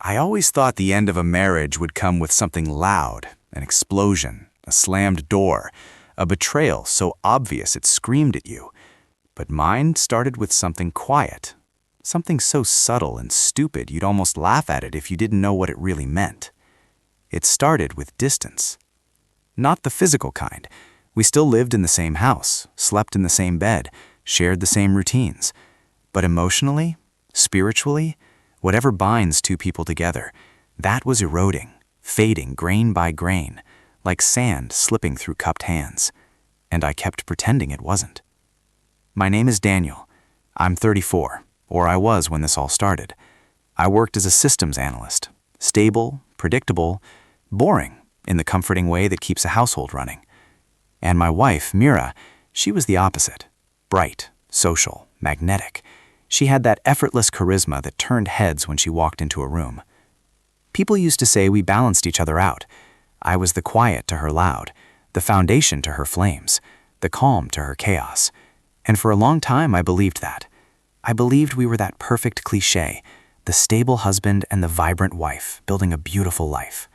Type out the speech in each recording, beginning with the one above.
I always thought the end of a marriage would come with something loud, an explosion, a slammed door, a betrayal so obvious it screamed at you. But mine started with something quiet, something so subtle and stupid you'd almost laugh at it if you didn't know what it really meant. It started with distance. Not the physical kind. We still lived in the same house, slept in the same bed, shared the same routines. But emotionally, spiritually, whatever binds two people together, that was eroding, fading grain by grain, like sand slipping through cupped hands. And I kept pretending it wasn't. My name is Daniel. I'm 34, or I was when this all started. I worked as a systems analyst, stable, predictable, boring in the comforting way that keeps a household running. And my wife, Mira, she was the opposite. Bright, social, magnetic. She had that effortless charisma that turned heads when she walked into a room. People used to say we balanced each other out. I was the quiet to her loud, the foundation to her flames, the calm to her chaos. And for a long time I believed that. I believed we were that perfect cliché, the stable husband and the vibrant wife building a beautiful life.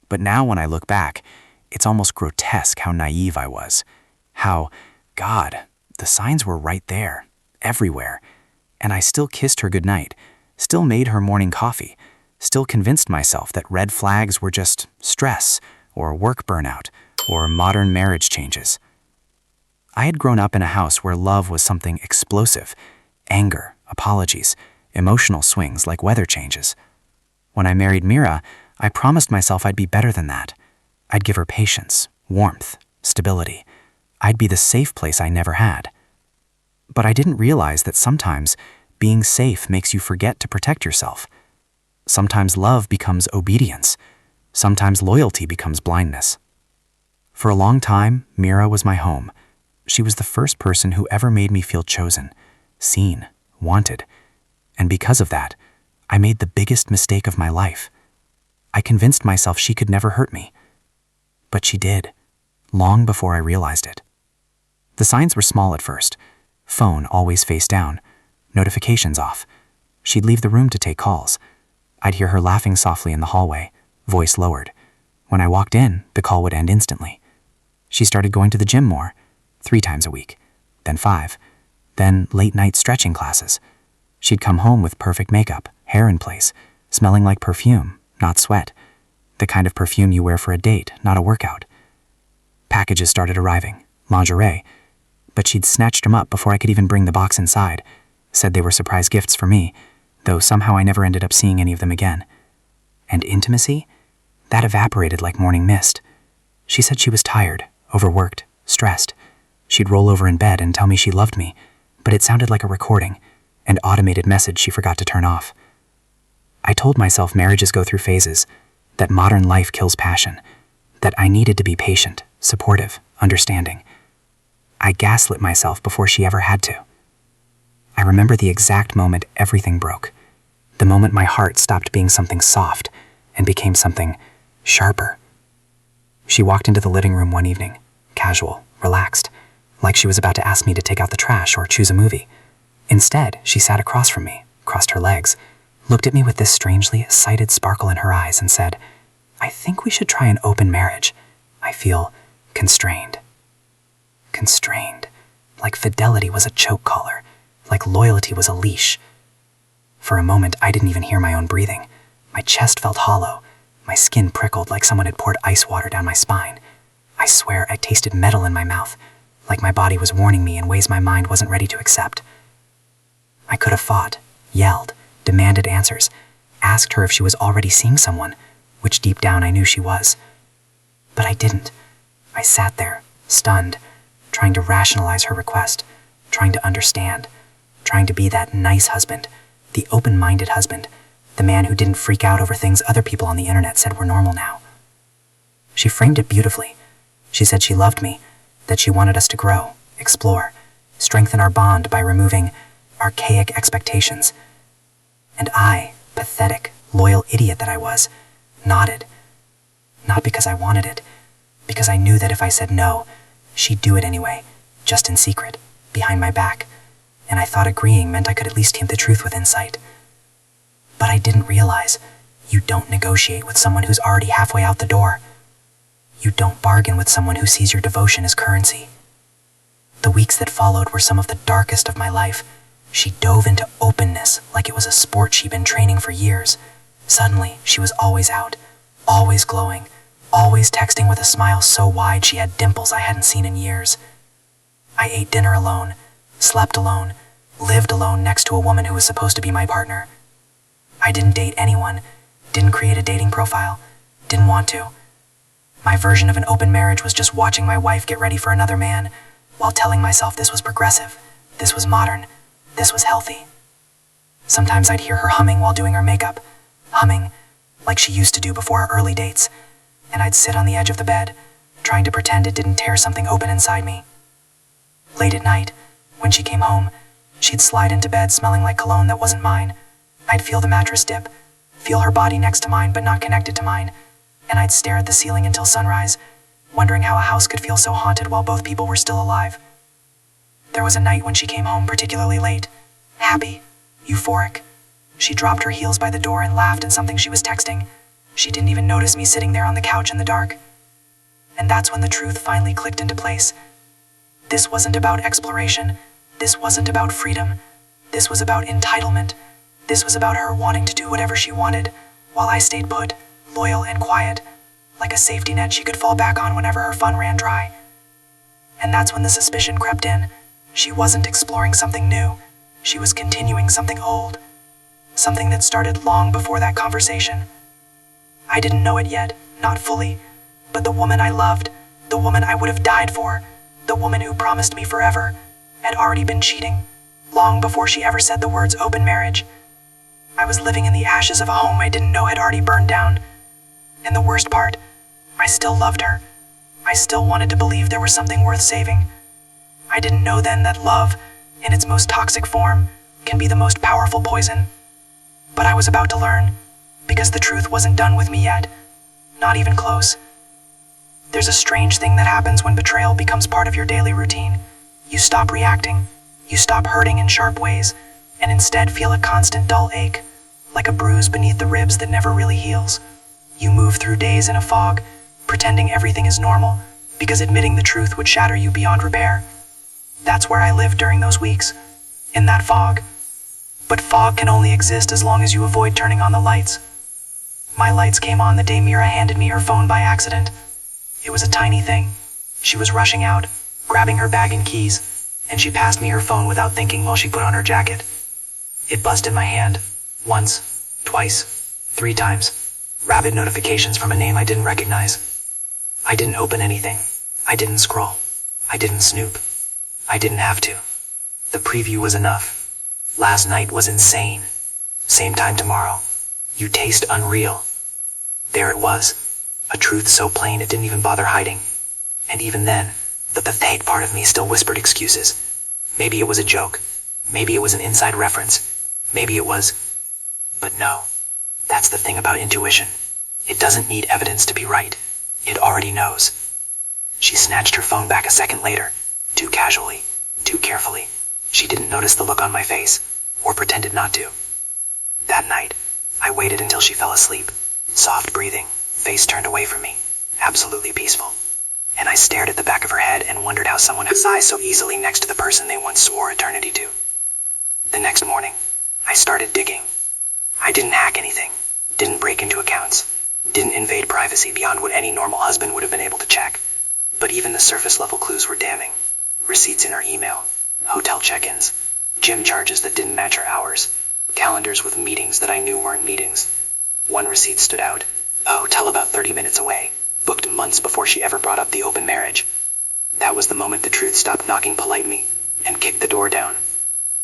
But now when I look back, it's almost grotesque how naive I was. How, God, the signs were right there, everywhere. And I still kissed her goodnight, still made her morning coffee, still convinced myself that red flags were just stress, or work burnout, or modern marriage changes. I had grown up in a house where love was something explosive, anger, apologies, emotional swings like weather changes. When I married Mira, I promised myself I'd be better than that. I'd give her patience, warmth, stability. I'd be the safe place I never had. But I didn't realize that sometimes being safe makes you forget to protect yourself. Sometimes love becomes obedience. Sometimes loyalty becomes blindness. For a long time, Mira was my home. She was the first person who ever made me feel chosen, seen, wanted. And because of that, I made the biggest mistake of my life. I convinced myself she could never hurt me. But she did, long before I realized it. The signs were small at first. Phone always face down, notifications off. She'd leave the room to take calls. I'd hear her laughing softly in the hallway, voice lowered. When I walked in, the call would end instantly. She started going to the gym more, 3 times a week, then 5, then late-night stretching classes. She'd come home with perfect makeup, hair in place, smelling like perfume, not sweat, the kind of perfume you wear for a date, not a workout. Packages started arriving, lingerie, but she'd snatched them up before I could even bring the box inside, said they were surprise gifts for me, though somehow I never ended up seeing any of them again. And intimacy? That evaporated like morning mist. She said she was tired, overworked, stressed. She'd roll over in bed and tell me she loved me, but it sounded like a recording, an automated message she forgot to turn off. I told myself marriages go through phases, that modern life kills passion, that I needed to be patient, supportive, understanding. I gaslit myself before she ever had to. I remember the exact moment everything broke, the moment my heart stopped being something soft and became something sharper. She walked into the living room one evening, casual, relaxed, like she was about to ask me to take out the trash or choose a movie. Instead, she sat across from me, crossed her legs, looked at me with this strangely excited sparkle in her eyes and said, "I think we should try an open marriage. I feel constrained." Constrained, like fidelity was a choke collar, like loyalty was a leash. For a moment, I didn't even hear my own breathing. My chest felt hollow. My skin prickled like someone had poured ice water down my spine. I swear I tasted metal in my mouth, like my body was warning me in ways my mind wasn't ready to accept. I could have fought, yelled, demanded answers, asked her if she was already seeing someone, which deep down I knew she was. But I didn't. I sat there, stunned, trying to rationalize her request, trying to understand, trying to be that nice husband, the open-minded husband, the man who didn't freak out over things other people on the internet said were normal now. She framed it beautifully. She said she loved me, that she wanted us to grow, explore, strengthen our bond by removing archaic expectations. And I, pathetic, loyal idiot that I was, nodded. Not because I wanted it, because I knew that if I said no, she'd do it anyway, just in secret, behind my back, and I thought agreeing meant I could at least hint the truth with insight. But I didn't realize You don't negotiate with someone who's already halfway out the door. You don't bargain with someone who sees your devotion as currency. The weeks that followed were some of the darkest of my life. She dove into openness like it was a sport she'd been training for years. Suddenly, she was always out, always glowing, always texting with a smile so wide she had dimples I hadn't seen in years. I ate dinner alone, slept alone, lived alone next to a woman who was supposed to be my partner. I didn't date anyone, didn't create a dating profile, didn't want to. My version of an open marriage was just watching my wife get ready for another man, while telling myself this was progressive, this was modern, this was healthy. Sometimes I'd hear her humming while doing her makeup, humming like she used to do before our early dates, and I'd sit on the edge of the bed, trying to pretend it didn't tear something open inside me. Late at night, when she came home, she'd slide into bed smelling like cologne that wasn't mine. I'd feel the mattress dip, feel her body next to mine but not connected to mine, and I'd stare at the ceiling until sunrise, wondering how a house could feel so haunted while both people were still alive. There was a night when she came home particularly late, happy, euphoric. She dropped her heels by the door and laughed at something she was texting. She didn't even notice me sitting there on the couch in the dark. And that's when the truth finally clicked into place. This wasn't about exploration. This wasn't about freedom. This was about entitlement. This was about her wanting to do whatever she wanted, while I stayed put, loyal and quiet, like a safety net she could fall back on whenever her fun ran dry. And that's when the suspicion crept in. She wasn't exploring something new. She was continuing something old. Something that started long before that conversation. I didn't know it yet, not fully, but the woman I loved, the woman I would have died for, the woman who promised me forever, had already been cheating, long before she ever said the words open marriage. I was living in the ashes of a home I didn't know had already burned down. And the worst part, I still loved her. I still wanted to believe there was something worth saving. I didn't know then that love, in its most toxic form, can be the most powerful poison. But I was about to learn, because the truth wasn't done with me yet, not even close. There's a strange thing that happens when betrayal becomes part of your daily routine. You stop reacting, you stop hurting in sharp ways, and instead feel a constant dull ache, like a bruise beneath the ribs that never really heals. You move through days in a fog, pretending everything is normal, because admitting the truth would shatter you beyond repair. That's where I lived during those weeks, in that fog. But fog can only exist as long as you avoid turning on the lights. My lights came on the day Mira handed me her phone by accident. It was a tiny thing. She was rushing out, grabbing her bag and keys, and she passed me her phone without thinking while she put on her jacket. It buzzed in my hand, once, twice, 3 times. Rabid notifications from a name I didn't recognize. I didn't open anything. I didn't scroll. I didn't snoop. I didn't have to. The preview was enough. Last night was insane. Same time tomorrow. You taste unreal. There it was. A truth so plain it didn't even bother hiding. And even then, the pathetic part of me still whispered excuses. Maybe it was a joke. Maybe it was an inside reference. Maybe it was... But no. That's the thing about intuition. It doesn't need evidence to be right. It already knows. She snatched her phone back a second later, too casually, too carefully. She didn't notice the look on my face, or pretended not to. That night, I waited until she fell asleep, soft breathing, face turned away from me, absolutely peaceful. And I stared at the back of her head and wondered how someone could sigh so easily next to the person they once swore eternity to. The next morning, I started digging. I didn't hack anything, didn't break into accounts, didn't invade privacy beyond what any normal husband would have been able to check. But even the surface-level clues were damning. Receipts in her email, hotel check-ins, gym charges that didn't match her hours, calendars with meetings that I knew weren't meetings. One receipt stood out, a hotel about 30 minutes away, booked months before she ever brought up the open marriage. That was the moment the truth stopped knocking politely and kicked the door down.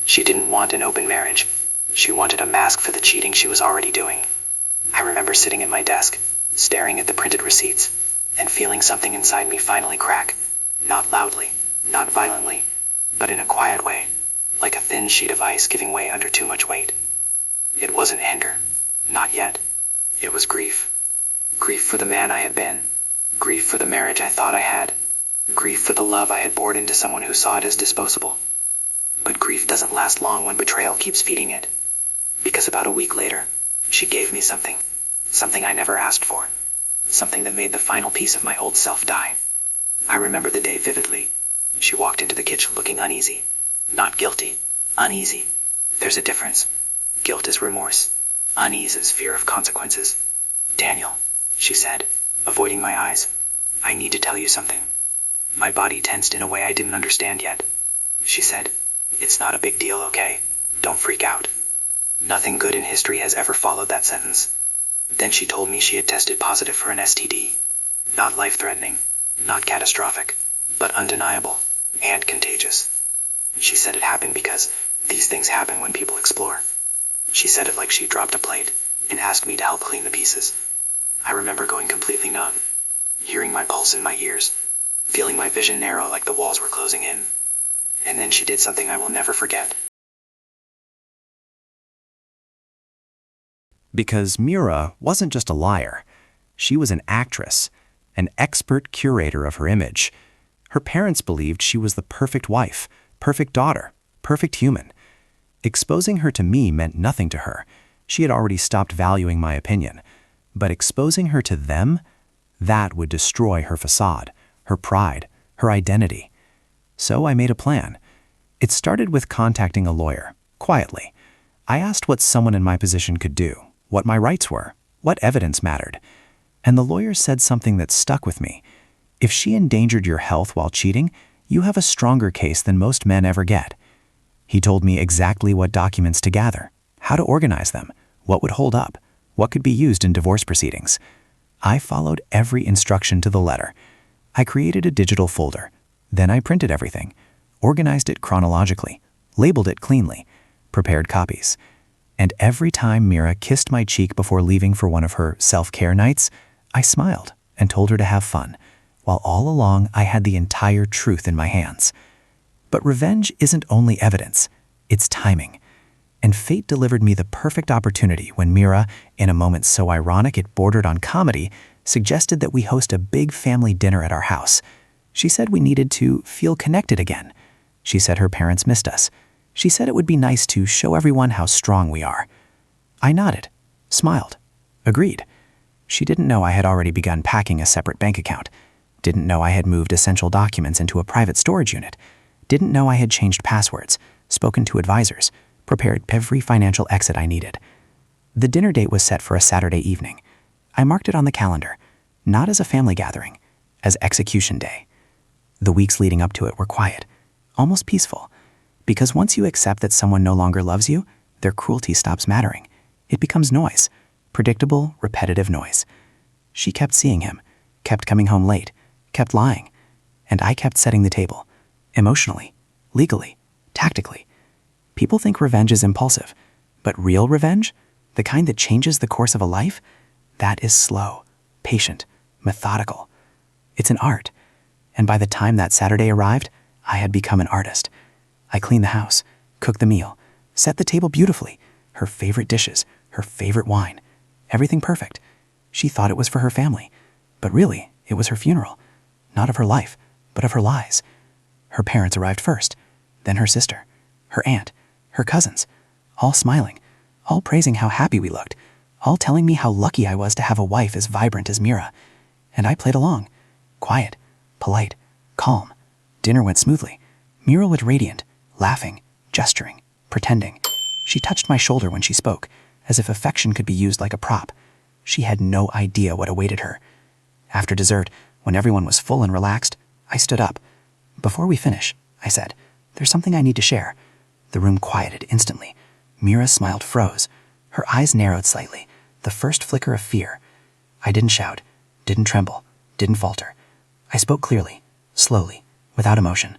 She didn't want an open marriage. She wanted a mask for the cheating she was already doing. I remember sitting at my desk, staring at the printed receipts, and feeling something inside me finally crack. Not loudly, not violently, but in a quiet way, like a thin sheet of ice giving way under too much weight. It wasn't anger. Not yet. It was grief. Grief for the man I had been. Grief for the marriage I thought I had. Grief for the love I had poured into someone who saw it as disposable. But grief doesn't last long when betrayal keeps feeding it. Because about a week later, she gave me something. Something I never asked for. Something that made the final piece of my old self die. I remember the day vividly. She walked into the kitchen looking uneasy. Not guilty. Uneasy. There's a difference. Guilt is remorse. Unease is fear of consequences. Daniel, she said, avoiding my eyes, I need to tell you something. My body tensed in a way I didn't understand yet. She said, it's not a big deal, okay? Don't freak out. Nothing good in history has ever followed that sentence. Then she told me she had tested positive for an STD. Not life-threatening, not catastrophic, but undeniable and contagious. She said it happened because these things happen when people explore. She said it like she dropped a plate and asked me to help clean the pieces. I remember going completely numb, hearing my pulse in my ears, feeling my vision narrow like the walls were closing in. And then she did something I will never forget. Because Mira wasn't just a liar. She was an actress, an expert curator of her image. Her parents believed she was the perfect wife, perfect daughter, perfect human. Exposing her to me meant nothing to her. She had already stopped valuing my opinion. But exposing her to them, that would destroy her facade, her pride, her identity. So I made a plan. It started with contacting a lawyer, quietly. I asked what someone in my position could do, what my rights were, what evidence mattered. And the lawyer said something that stuck with me. If she endangered your health while cheating, you have a stronger case than most men ever get. He told me exactly what documents to gather, how to organize them, what would hold up, what could be used in divorce proceedings. I followed every instruction to the letter. I created a digital folder. Then I printed everything, organized it chronologically, labeled it cleanly, prepared copies. And every time Mira kissed my cheek before leaving for one of her self-care nights, I smiled and told her to have fun, while all along I had the entire truth in my hands. But revenge isn't only evidence, it's timing. And fate delivered me the perfect opportunity when Mira, in a moment so ironic it bordered on comedy, suggested that we host a big family dinner at our house. She said we needed to feel connected again. She said her parents missed us. She said it would be nice to show everyone how strong we are. I nodded, smiled, agreed. She didn't know I had already begun packing a separate bank account. Didn't know I had moved essential documents into a private storage unit. Didn't know I had changed passwords, spoken to advisors, prepared every financial exit I needed. The dinner date was set for a Saturday evening. I marked it on the calendar, not as a family gathering, as execution day. The weeks leading up to it were quiet, almost peaceful, because once you accept that someone no longer loves you, their cruelty stops mattering. It becomes noise, predictable, repetitive noise. She kept seeing him, kept coming home late, kept lying, and I kept setting the table, emotionally, legally, tactically. People think revenge is impulsive, but real revenge, the kind that changes the course of a life, that is slow, patient, methodical. It's an art. And by the time that Saturday arrived, I had become an artist. I cleaned the house, cooked the meal, set the table beautifully, her favorite dishes, her favorite wine, everything perfect. She thought it was for her family, but really, it was her funeral, not of her life, but of her lies. Her parents arrived first, then her sister, her aunt, her cousins, all smiling, all praising how happy we looked, all telling me how lucky I was to have a wife as vibrant as Mira. And I played along, quiet, polite, calm. Dinner went smoothly. Mira was radiant, laughing, gesturing, pretending. She touched my shoulder when she spoke, as if affection could be used like a prop. She had no idea what awaited her. After dessert, when everyone was full and relaxed, I stood up. Before we finish, I said, there's something I need to share. The room quieted instantly. Mira's smile froze. Her eyes narrowed slightly, the first flicker of fear. I didn't shout, didn't tremble, didn't falter. I spoke clearly, slowly, without emotion.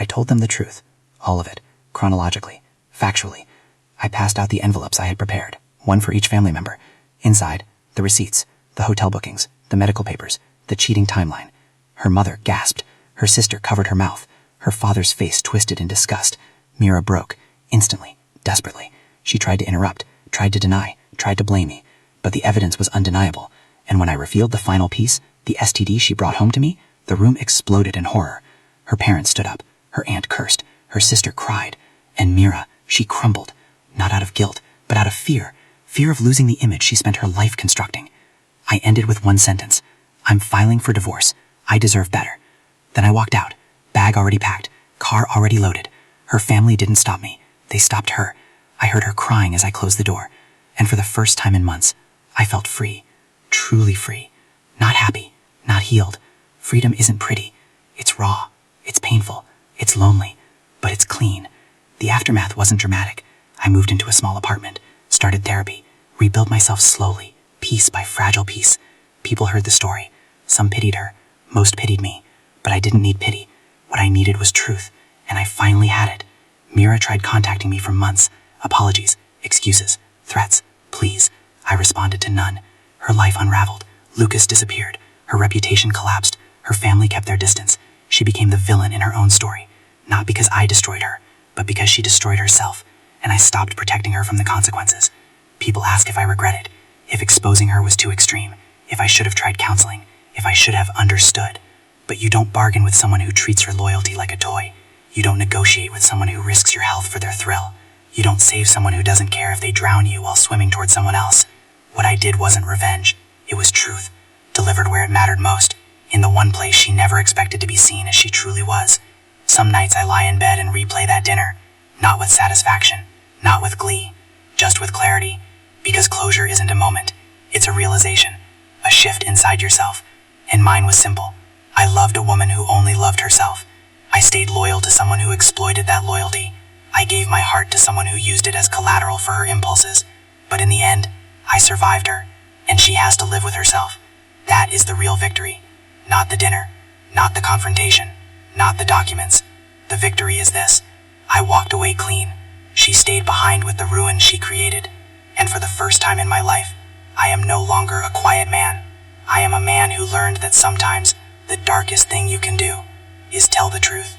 I told them the truth, all of it, chronologically, factually. I passed out the envelopes I had prepared, one for each family member. Inside, the receipts, the hotel bookings, the medical papers, the cheating timeline. Her mother gasped. Her sister covered her mouth. Her father's face twisted in disgust. Mira broke, instantly, desperately. She tried to interrupt, tried to deny, tried to blame me. But the evidence was undeniable. And when I revealed the final piece, the STD she brought home to me, the room exploded in horror. Her parents stood up. Her aunt cursed. Her sister cried. And Mira, she crumbled. Not out of guilt, but out of fear. Fear of losing the image she spent her life constructing. I ended with one sentence. I'm filing for divorce. I deserve better. Then I walked out. Bag already packed. Car already loaded. Her family didn't stop me. They stopped her. I heard her crying as I closed the door. And for the first time in months, I felt free. Truly free. Not happy. Not healed. Freedom isn't pretty. It's raw. It's painful. It's lonely. But it's clean. The aftermath wasn't dramatic. I moved into a small apartment, started therapy, rebuilt myself slowly, piece by fragile piece. People heard the story. Some pitied her. Most pitied me. But I didn't need pity. What I needed was truth. And I finally had it. Mira tried contacting me for months. Apologies, excuses, threats, pleas. I responded to none. Her life unraveled. Lucas disappeared. Her reputation collapsed. Her family kept their distance. She became the villain in her own story. Not because I destroyed her, but because she destroyed herself, and I stopped protecting her from the consequences. People ask if I regret it, if exposing her was too extreme, if I should have tried counseling, if I should have understood. But you don't bargain with someone who treats your loyalty like a toy. You don't negotiate with someone who risks your health for their thrill. You don't save someone who doesn't care if they drown you while swimming towards someone else. What I did wasn't revenge. It was truth, delivered where it mattered most, in the one place she never expected to be seen as she truly was. Some nights I lie in bed and replay that dinner, not with satisfaction, not with glee, just with clarity, because closure isn't a moment, it's a realization, a shift inside yourself, and mine was simple. I loved a woman who only loved herself. I stayed loyal to someone who exploited that loyalty. I gave my heart to someone who used it as collateral for her impulses, but in the end, I survived her, and she has to live with herself. That is the real victory, not the dinner, not the confrontation, not the documents. The victory is this. I walked away clean. She stayed behind with the ruin she created. And for the first time in my life, I am no longer a quiet man. I am a man who learned that sometimes the darkest thing you can do is tell the truth.